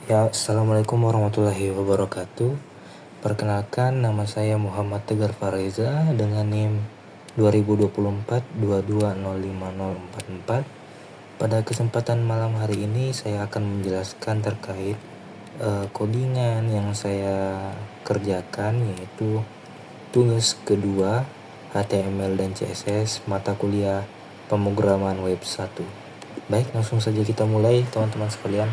Ya, Assalamualaikum warahmatullahi wabarakatuh. Perkenalkan, nama saya Muhammad Tegar Fareza dengan NIM 2024-2205-044. Pada kesempatan malam hari ini, saya akan menjelaskan terkait codingan yang saya kerjakan, yaitu tugas kedua HTML dan CSS mata kuliah pemrograman web 1. Baik, langsung saja kita mulai teman-teman sekalian.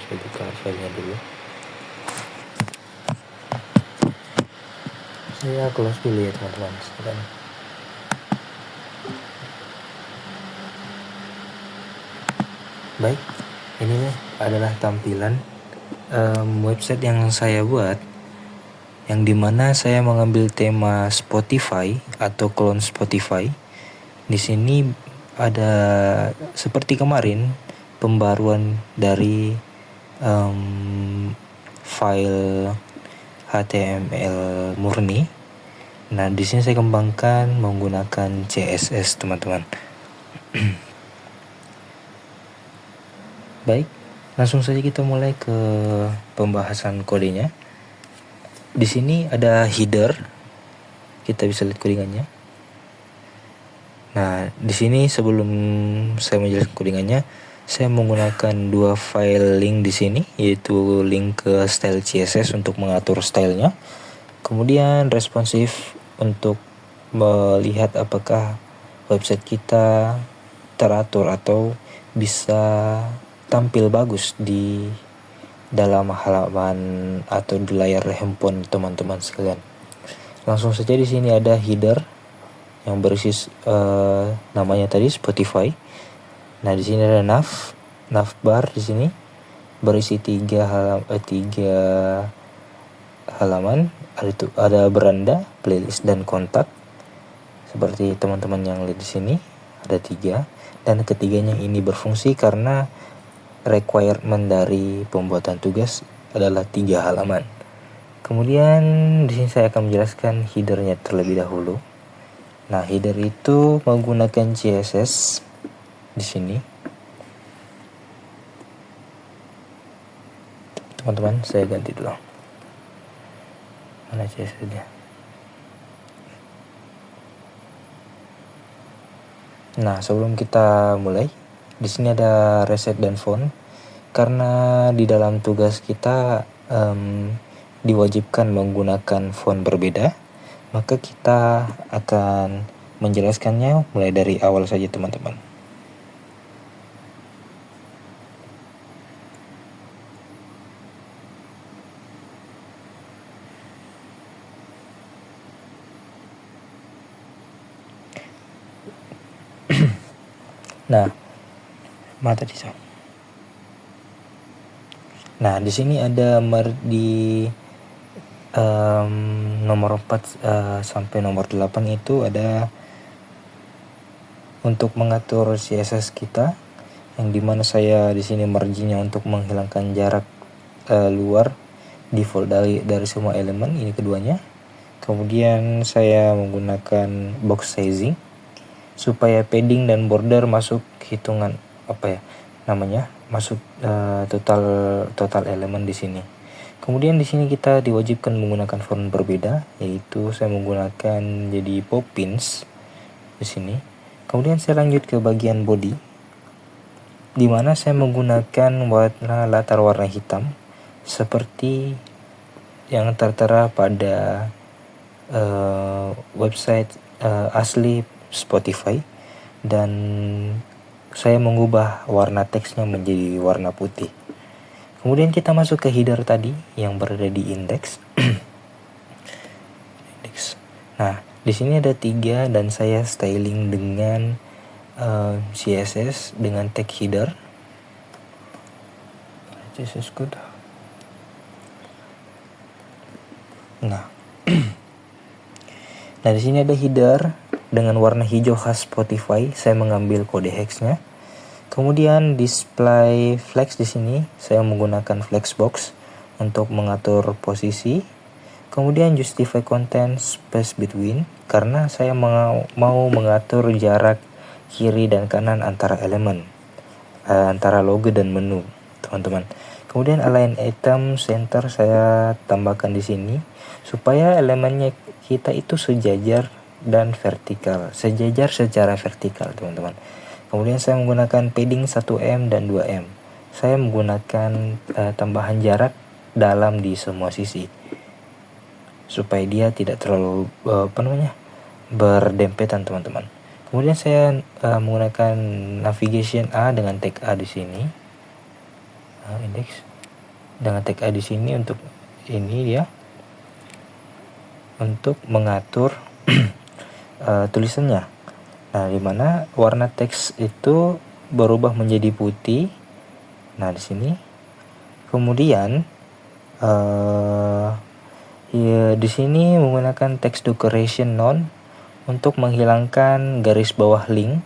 Saya buka filenya dulu. Saya close dulu ya teman-teman sekalian. Baik, ini adalah tampilan website yang saya buat, yang dimana saya mengambil tema Spotify atau clone Spotify. Di sini ada seperti kemarin pembaruan dari file HTML murni. Nah, di sini saya kembangkan menggunakan CSS, teman-teman. Baik, langsung saja kita mulai ke pembahasan kodenya. Di sini ada header. Kita bisa lihat codingannya. Nah, di sini sebelum saya menjelaskan codingannya, saya menggunakan dua file link di sini, yaitu link ke style CSS untuk mengatur stylenya, kemudian responsif untuk melihat apakah website kita teratur atau bisa tampil bagus di dalam halaman atau di layar handphone teman-teman sekalian. Langsung saja di sini ada header yang berisi namanya tadi Spotify. Nah, di sini ada navbar di sini berisi tiga halaman. Ada beranda, playlist, dan kontak. Seperti teman-teman yang lihat di sini ada 3, dan ketiganya ini berfungsi karena requirement dari pembuatan tugas adalah 3 halaman. Kemudian di sini saya akan menjelaskan headernya terlebih dahulu. Nah, header itu menggunakan CSS di sini. Teman-teman, saya ganti dulu. Mana CSS-nya? Nah, sebelum kita mulai, di sini ada reset dan font, karena di dalam tugas kita diwajibkan menggunakan font berbeda, maka kita akan menjelaskannya mulai dari awal saja teman-teman. Nah, di sini ada di nomor 4 sampai nomor 8 itu ada untuk mengatur CSS kita, yang dimana saya di sini marginnya untuk menghilangkan jarak luar default dari semua elemen, ini keduanya. Kemudian saya menggunakan box sizing supaya padding dan border masuk hitungan masuk total elemen di sini. Kemudian di sini kita diwajibkan menggunakan font berbeda, yaitu saya menggunakan jadi Poppins di sini. Kemudian saya lanjut ke bagian body, di mana saya menggunakan latar warna hitam seperti yang tertera pada website asli Spotify, dan saya mengubah warna teksnya menjadi warna putih. Kemudian kita masuk ke header tadi yang berada di index. Nah, di sini ada 3 dan saya styling dengan CSS dengan tag header. CSS code. Nah, di sini ada header dengan warna hijau khas Spotify. Saya mengambil kode hexnya. Kemudian display flex di sini saya menggunakan flexbox untuk mengatur posisi. Kemudian justify content space between karena saya mau mengatur jarak kiri dan kanan antara elemen. antara logo dan menu, teman-teman. Kemudian align item center saya tambahkan di sini supaya elemennya kita itu sejajar dan vertikal, sejajar secara vertikal, teman-teman. Kemudian saya menggunakan padding 1M dan 2M. Saya menggunakan tambahan jarak dalam di semua sisi supaya dia tidak terlalu berdempetan, teman-teman. Kemudian saya menggunakan navigation A dengan tag A di sini, index dengan tag A di sini untuk ini dia untuk mengatur tulisannya. Nah, dimana warna teks itu berubah menjadi putih. Nah, di sini. Kemudian di sini menggunakan text decoration none untuk menghilangkan garis bawah link.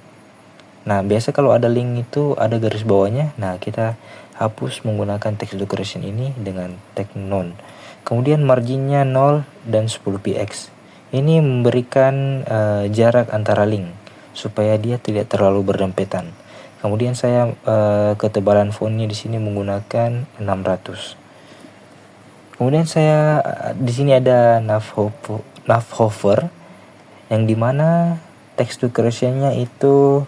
Nah, biasa kalau ada link itu ada garis bawahnya. Nah, kita hapus menggunakan text decoration ini dengan tag none. Kemudian marginnya 0 dan 10px. Ini memberikan jarak antara link supaya dia tidak terlalu berdempetan. Kemudian saya ketebalan fontnya di sini menggunakan 600. Kemudian saya di sini ada nav hover yang dimana text decoration-nya itu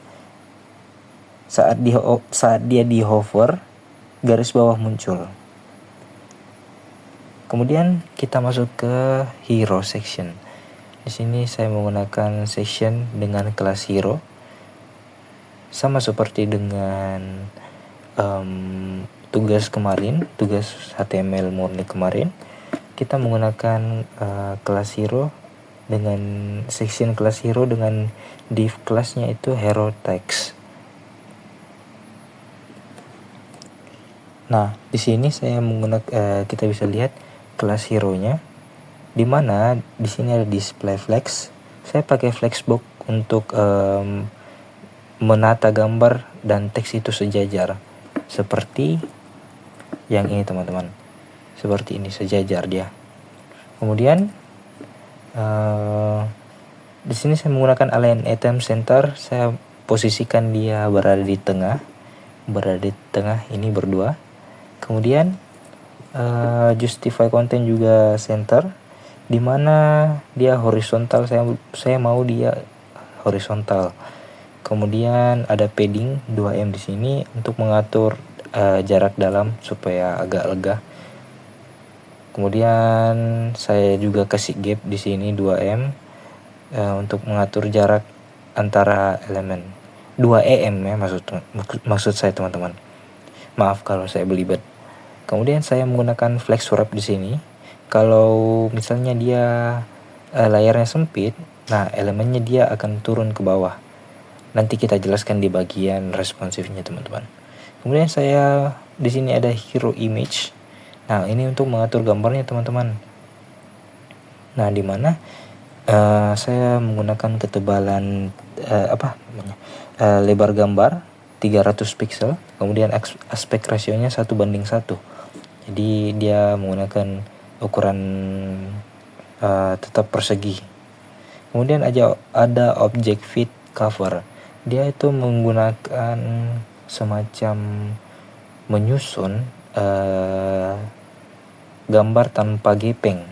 saat dia di hover garis bawah muncul. Kemudian kita masuk ke hero section. Di sini saya menggunakan section dengan kelas hero, sama seperti dengan tugas HTML murni kemarin. Kita menggunakan kelas hero dengan section kelas hero dengan div kelasnya itu hero text. Nah, di sini saya menggunakan kita bisa lihat kelas hero-nya, di mana di sini ada display flex. Saya pakai flexbox untuk menata gambar dan teks itu sejajar seperti yang ini, teman-teman. Seperti ini sejajar dia. Kemudian di sini saya menggunakan align item center. Saya posisikan dia berada di tengah ini berdua. Kemudian justify content juga center, dimana dia horizontal. Saya mau dia horizontal. Kemudian ada padding 2M di sini untuk mengatur jarak dalam supaya agak lega. Kemudian saya juga kasih gap di sini 2M untuk mengatur jarak antara elemen. 2 em ya maksud saya, teman-teman. Maaf kalau saya belibet. Kemudian saya menggunakan flex wrap di sini. Kalau misalnya dia layarnya sempit, nah elemennya dia akan turun ke bawah. Nanti kita jelaskan di bagian responsifnya, teman-teman. Kemudian saya di sini ada hero image. Nah, ini untuk mengatur gambarnya, teman-teman. Nah, di mana saya menggunakan ketebalan lebar gambar 300 pixel, kemudian aspek rasionya 1:1. Jadi dia menggunakan ukuran tetap persegi. Kemudian ada object fit cover. Dia itu menggunakan semacam menyusun gambar tanpa gepeng,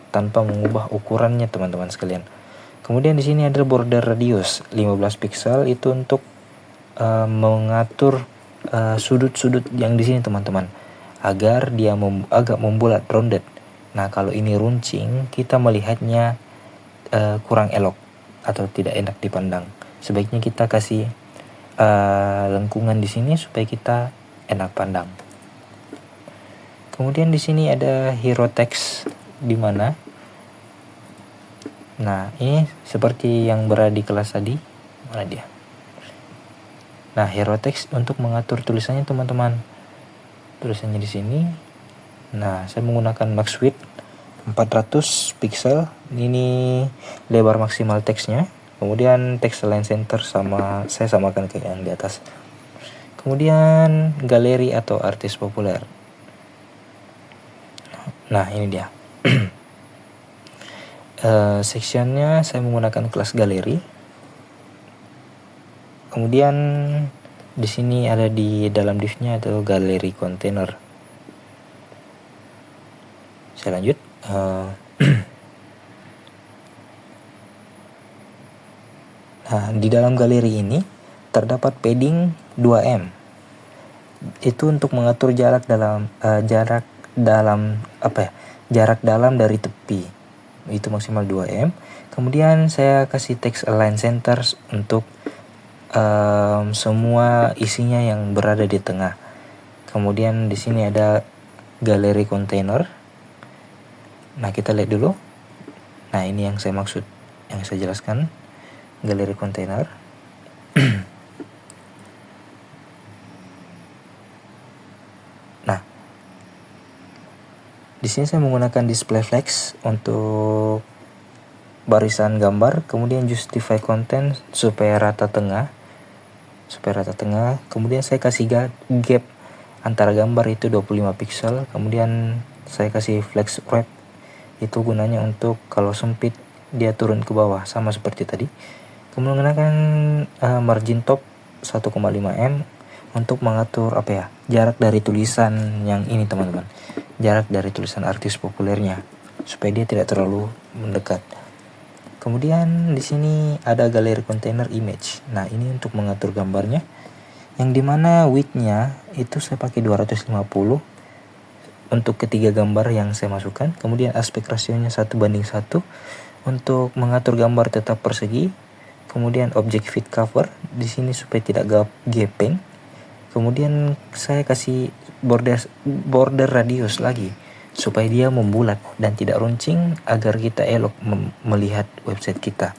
tanpa mengubah ukurannya, teman-teman sekalian. Kemudian di sini ada border radius 15 pixel, itu untuk mengatur sudut-sudut yang di sini, teman-teman, agar dia agak membulat, rounded. Nah, kalau ini runcing, kita melihatnya kurang elok atau tidak enak dipandang. Sebaiknya kita kasih lengkungan di sini supaya kita enak pandang. Kemudian di sini ada hero text, di mana nah ini seperti yang berada di kelas tadi. Mana dia? Nah, hero text untuk mengatur tulisannya, teman-teman. Tulisannya di sini. Nah, saya menggunakan max width 400 pixel. Ini lebar maksimal teksnya. Kemudian text align center saya samakan ke yang di atas. Kemudian galeri atau artis populer. Nah, ini dia. Sectionnya saya menggunakan kelas galeri. Kemudian Di sini ada di dalam divnya atau galeri kontainer. Saya lanjut. Nah, di dalam galeri ini terdapat padding 2M. Itu untuk mengatur jarak dalam dari tepi. Itu maksimal 2M. Kemudian saya kasih text align center untuk semua isinya yang berada di tengah. Kemudian di sini ada galeri kontainer. Nah, kita lihat dulu. Nah, ini yang saya maksud, yang saya jelaskan, galeri kontainer. Nah, di sini saya menggunakan display flex untuk barisan gambar, kemudian justify content supaya rata tengah. Kemudian saya kasih gap antara gambar itu 25 pixel. Kemudian saya kasih flex wrap, itu gunanya untuk kalau sempit dia turun ke bawah, sama seperti tadi. Kemudian menggunakan margin top 1,5 m untuk mengatur jarak dari tulisan yang ini, teman-teman. Jarak dari tulisan artis populernya supaya dia tidak terlalu mendekat. Kemudian di sini ada galeri container image. Nah, ini untuk mengatur gambarnya, yang dimana width-nya itu saya pakai 250 untuk ketiga gambar yang saya masukkan. Kemudian aspek rasionya 1:1 untuk mengatur gambar tetap persegi. Kemudian object fit cover di sini supaya tidak gaping. Kemudian saya kasih border radius lagi supaya dia membulat dan tidak runcing agar kita elok melihat website kita.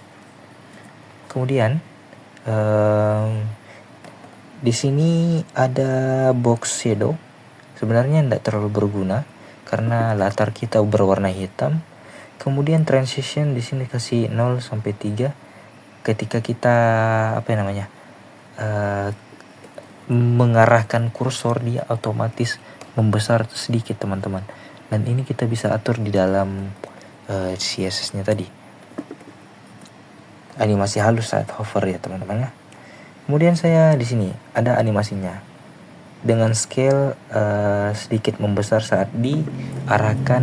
Kemudian di sini ada box shadow. Sebenarnya tidak terlalu berguna karena latar kita berwarna hitam. Kemudian transition di sini kasih 0 sampai 3. Ketika kita mengarahkan kursor, dia otomatis membesar sedikit, teman-teman. Dan ini kita bisa atur di dalam CSS-nya tadi. Animasi halus saat hover ya, teman-teman ya. Kemudian saya di sini ada animasinya dengan scale sedikit membesar saat diarahkan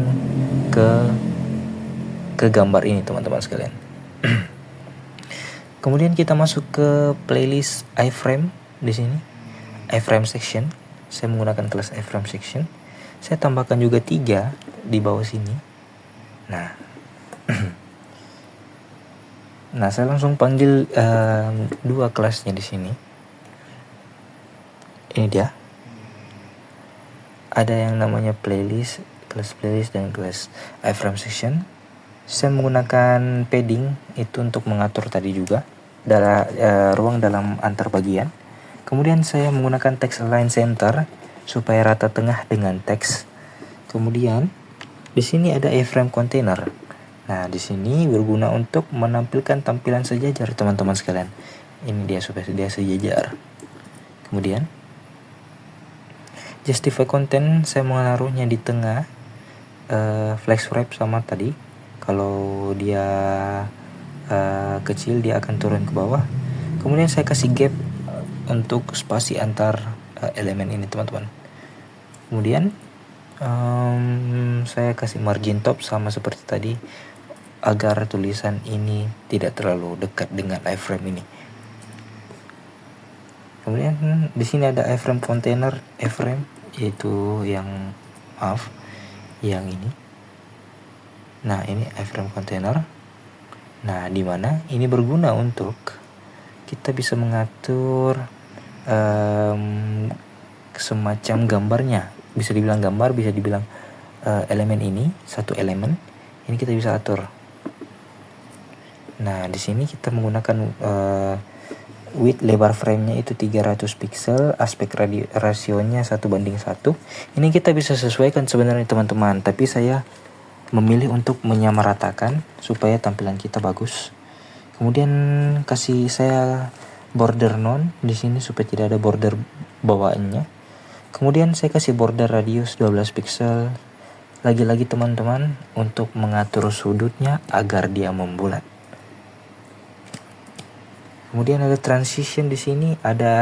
ke gambar ini, teman-teman sekalian. Kemudian kita masuk ke playlist iframe di sini. Iframe section. Saya menggunakan kelas iframe section. Saya tambahkan juga 3 di bawah sini. Nah, saya langsung panggil 2 kelasnya di sini. Ini dia. Ada yang namanya playlist, kelas playlist dan kelas iframe section. Saya menggunakan padding itu untuk mengatur tadi juga ruang dalam antar bagian. Kemudian saya menggunakan text align center supaya rata tengah dengan teks. Kemudian di sini ada iframe container. Nah, di sini berguna untuk menampilkan tampilan sejajar, teman-teman sekalian. Ini dia supaya dia sejajar. Kemudian justify content saya menaruhnya di tengah. Flex wrap sama tadi. Kalau dia kecil dia akan turun ke bawah. Kemudian saya kasih gap untuk spasi antar elemen ini, teman-teman. Kemudian saya kasih margin top sama seperti tadi agar tulisan ini tidak terlalu dekat dengan iframe ini. Kemudian di sini ada iframe container, iframe yaitu yang ini. Nah, ini iframe container. Nah, di mana ini berguna untuk kita bisa mengatur semacam gambarnya. Bisa dibilang gambar, bisa dibilang elemen ini, satu elemen. Ini kita bisa atur. Nah, di sini kita menggunakan width lebar frame-nya itu 300 pixel, aspek rasionya 1:1. Ini kita bisa sesuaikan sebenarnya, teman-teman, tapi saya memilih untuk menyamaratakan supaya tampilan kita bagus. Kemudian kasih saya border none di sini supaya tidak ada border bawaannya. Kemudian saya kasih border radius 12 pixel. Lagi-lagi, teman-teman, untuk mengatur sudutnya agar dia membulat. Kemudian ada transition di sini, ada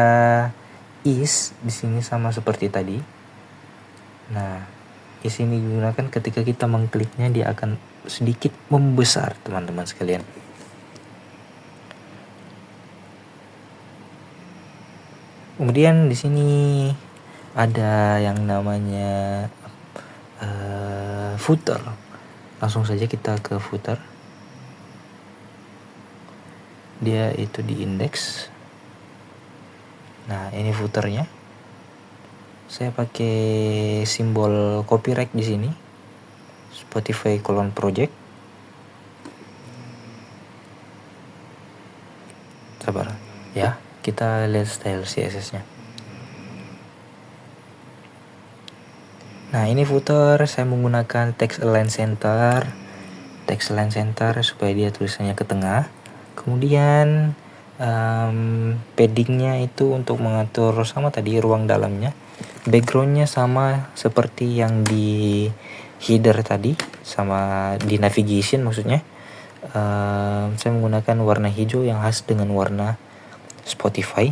is di sini sama seperti tadi. Nah, is ini digunakan ketika kita mengkliknya, dia akan sedikit membesar teman-teman sekalian. Kemudian di sini ada yang namanya footer. Langsung saja kita ke footer. Dia itu di indeks. Nah, ini footernya. Saya pakai simbol copyright di sini. Spotify Project. Sabar. Ya, kita lihat style CSS-nya. Nah, ini footer saya menggunakan text align center. Text align center supaya dia tulisannya ke tengah. Kemudian paddingnya itu untuk mengatur sama tadi ruang dalamnya. Backgroundnya sama seperti yang di header tadi, sama di navigation maksudnya. Saya menggunakan warna hijau yang khas dengan warna Spotify.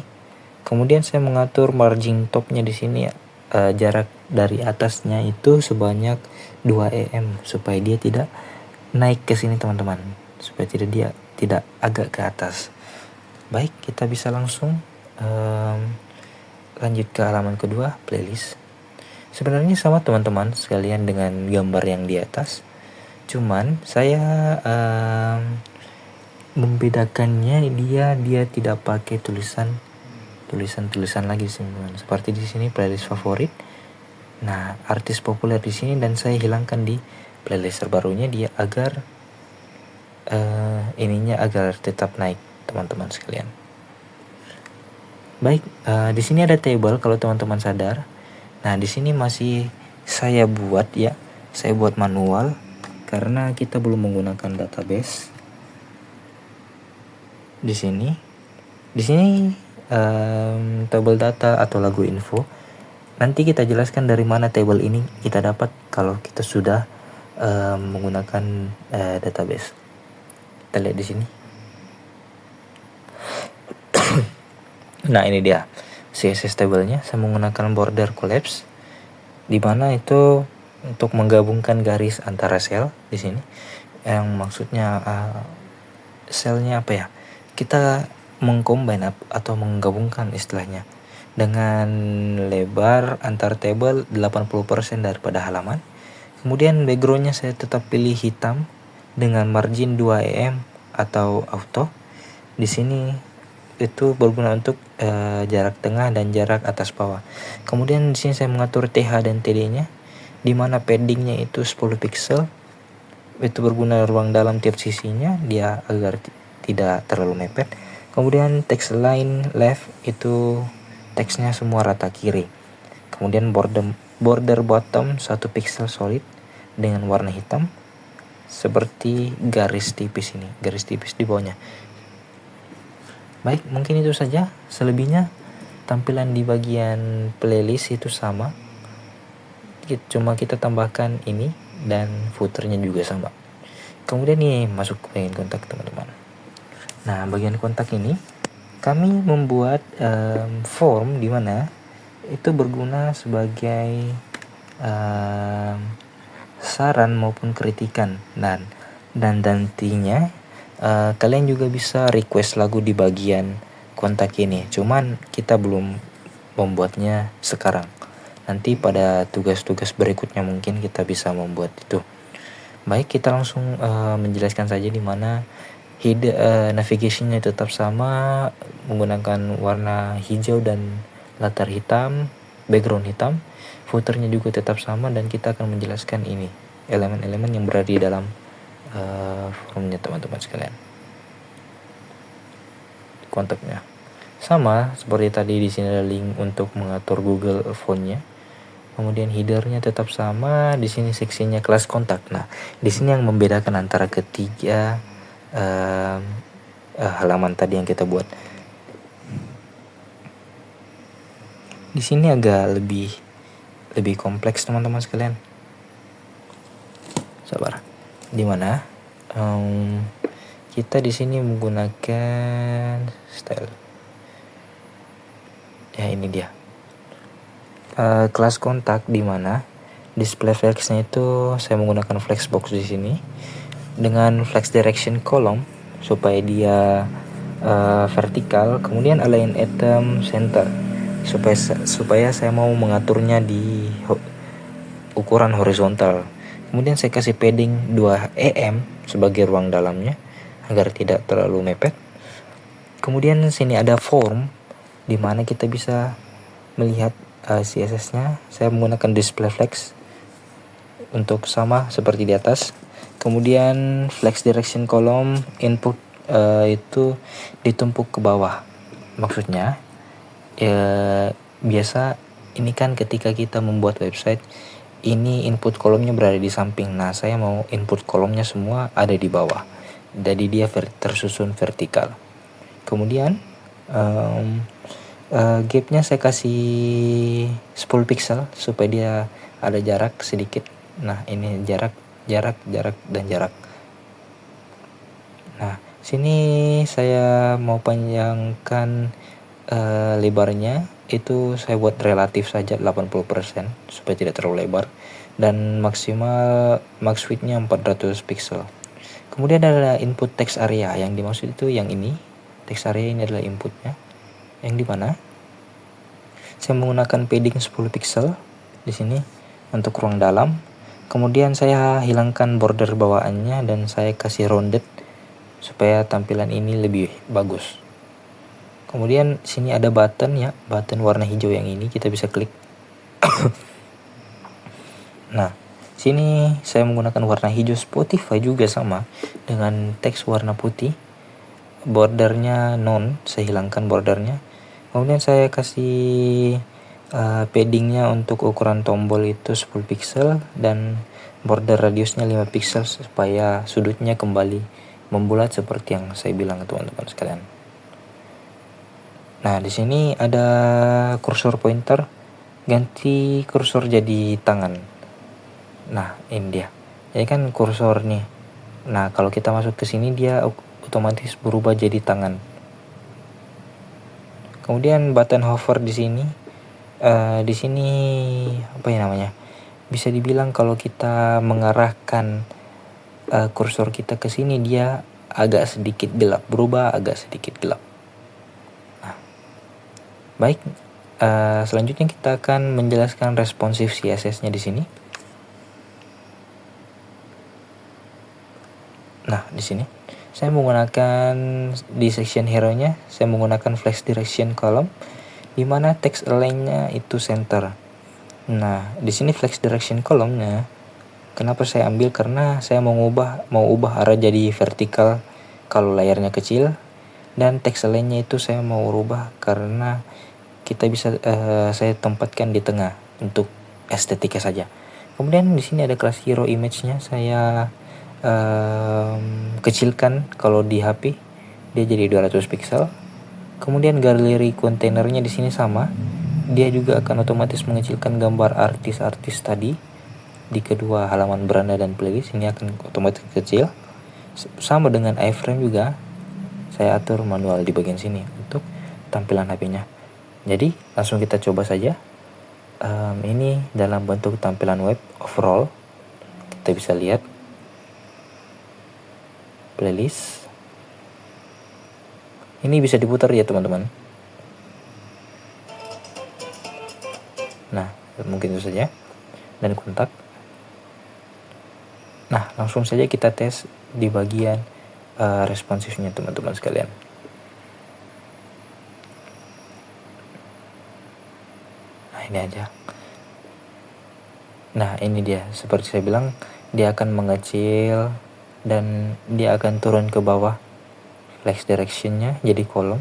Kemudian saya mengatur margin topnya di sini, jarak dari atasnya itu sebanyak 2 em supaya dia tidak naik ke sini teman-teman, supaya dia tidak agak ke atas. Baik, kita bisa langsung lanjut ke halaman kedua, playlist. Sebenarnya sama teman-teman sekalian dengan gambar yang di atas, cuman saya membedakannya, dia tidak pakai tulisan lagi teman-teman. Seperti di sini playlist favorit. Nah, artis populer di sini, dan saya hilangkan di playlist terbarunya dia agar ininya agar tetap naik teman-teman sekalian. Baik, di sini ada table kalau teman-teman sadar. Nah, di sini masih saya buat manual karena kita belum menggunakan database. Di sini table data atau lagu info. Nanti kita jelaskan dari mana table ini kita dapat kalau kita sudah menggunakan database. Kita lihat di sini. Nah, ini dia CSS table-nya. Saya menggunakan border collapse, di mana itu untuk menggabungkan garis antara sel di sini. Yang maksudnya selnya apa ya? Kita mengcombine atau menggabungkan istilahnya dengan lebar antar table 80% daripada halaman. Kemudian backgroundnya saya tetap pilih hitam dengan margin 2 em atau auto. Di sini itu berguna untuk jarak tengah dan jarak atas bawah. Kemudian di sini saya mengatur TH dan TD-nya, di mana paddingnya itu 10 pixel. Itu berguna ruang dalam tiap sisinya, dia agar tidak terlalu mepet. Kemudian text line left itu teksnya semua rata kiri. Kemudian border bottom 1 pixel solid dengan warna hitam seperti garis tipis ini, garis tipis di bawahnya. Baik, mungkin itu saja. Selebihnya tampilan di bagian playlist itu sama, cuma kita tambahkan ini dan footernya juga sama. Kemudian nih masuk ke bagian kontak teman-teman. Nah, bagian kontak ini kami membuat form di mana itu berguna sebagai saran maupun kritikan, dan nantinya kalian juga bisa request lagu di bagian kontak ini. Cuman kita belum membuatnya sekarang. Nanti pada tugas-tugas berikutnya mungkin kita bisa membuat itu. Baik, kita langsung menjelaskan saja di mana navigationnya tetap sama, menggunakan warna hijau dan latar hitam, background hitam. Footernya juga tetap sama, dan kita akan menjelaskan ini elemen-elemen yang berada di dalam formnya teman-teman sekalian. Kontaknya sama seperti tadi, di sini ada link untuk mengatur Google Phone-nya. Kemudian header-nya tetap sama, di sini seksinya kelas kontak. Nah, di sini yang membedakan antara ketiga halaman tadi yang kita buat. Di sini agak lebih kompleks teman-teman sekalian. Sabar. Di mana kita di sini menggunakan style. Ya, ini dia. kelas kontak, di mana display flexnya itu saya menggunakan flexbox di sini dengan flex direction column supaya dia vertikal, kemudian align item center supaya saya mau mengaturnya di ukuran horizontal. Kemudian saya kasih padding 2 em sebagai ruang dalamnya agar tidak terlalu mepet. Kemudian sini ada form di mana kita bisa melihat CSS-nya. Saya menggunakan display flex untuk sama seperti di atas. Kemudian flex direction column input itu ditumpuk ke bawah. Maksudnya biasa ini kan ketika kita membuat website, ini input kolomnya berada di samping. Nah, saya mau input kolomnya semua ada di bawah. Jadi dia tersusun vertikal. Kemudian gapnya saya kasih 10 pixel supaya dia ada jarak sedikit. Nah, ini jarak, dan jarak. Nah, sini saya mau panjangkan lebarnya itu saya buat relatif saja 80% supaya tidak terlalu lebar, dan maksimal max width-nya 400 pixel. Kemudian ada input text area, yang dimaksud itu yang ini. Text area ini adalah inputnya, yang dimana saya menggunakan padding 10 pixel di sini untuk ruang dalam. Kemudian saya hilangkan border bawaannya dan saya kasih rounded supaya tampilan ini lebih bagus. Kemudian sini ada button ya, button warna hijau yang ini kita bisa klik. Nah, sini saya menggunakan warna hijau Spotify juga sama dengan teks warna putih. Bordernya non, saya hilangkan bordernya. Kemudian saya kasih paddingnya untuk ukuran tombol itu 10 pixel dan border radiusnya 5 pixel supaya sudutnya kembali membulat seperti yang saya bilang teman-teman sekalian. Nah, di sini ada kursor pointer, ganti kursor jadi tangan. Nah, ini dia. Jadi kan kursor nih. Nah, kalau kita masuk ke sini dia otomatis berubah jadi tangan. Kemudian button hover di sini. Di sini apa ya namanya? Bisa dibilang kalau kita mengarahkan kursor kita ke sini dia agak sedikit gelap, berubah agak sedikit gelap. Baik, selanjutnya kita akan menjelaskan responsif CSS-nya di sini. Nah, di sini saya menggunakan di section hero-nya, saya menggunakan flex direction column di mana text align-nya itu center. Nah, di sini flex direction column-nya kenapa saya ambil, karena saya mau ubah arah jadi vertikal kalau layarnya kecil, dan text align-nya itu saya mau rubah karena kita bisa saya tempatkan di tengah untuk estetika saja. Kemudian di sini ada kelas hero image-nya, saya kecilkan kalau di HP dia jadi 200 pixel. Kemudian galeri kontainernya di sini sama, dia juga akan otomatis mengecilkan gambar artis-artis tadi di kedua halaman beranda dan playlist, ini akan otomatis kecil. Sama dengan iframe juga saya atur manual di bagian sini untuk tampilan HP-nya. Jadi langsung kita coba saja. Ini dalam bentuk tampilan web overall. Kita bisa lihat playlist. Ini bisa diputar ya teman-teman. Nah, mungkin itu saja. Dan kontak. Nah, langsung saja kita tes di bagian responsifnya teman-teman sekalian. Ini aja. Nah, ini dia, seperti saya bilang, dia akan mengecil dan dia akan turun ke bawah flex direction-nya jadi kolom.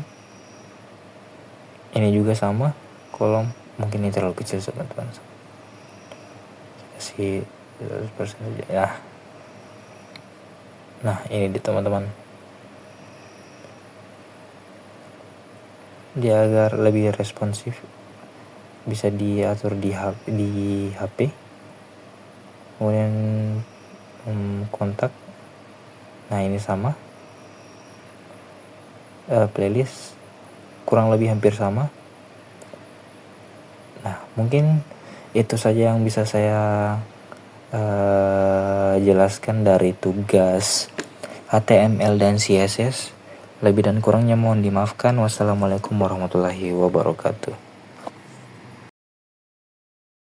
Ini juga sama, kolom. Mungkin ini terlalu kecil teman-teman, kasih 100% aja ya. Nah, ini di teman-teman, dia agar lebih responsif bisa diatur di HP. Kemudian kontak, nah ini sama. Playlist kurang lebih hampir sama. Nah, mungkin itu saja yang bisa saya jelaskan dari tugas HTML dan CSS. Lebih dan kurangnya mohon dimaafkan. Wassalamualaikum warahmatullahi wabarakatuh.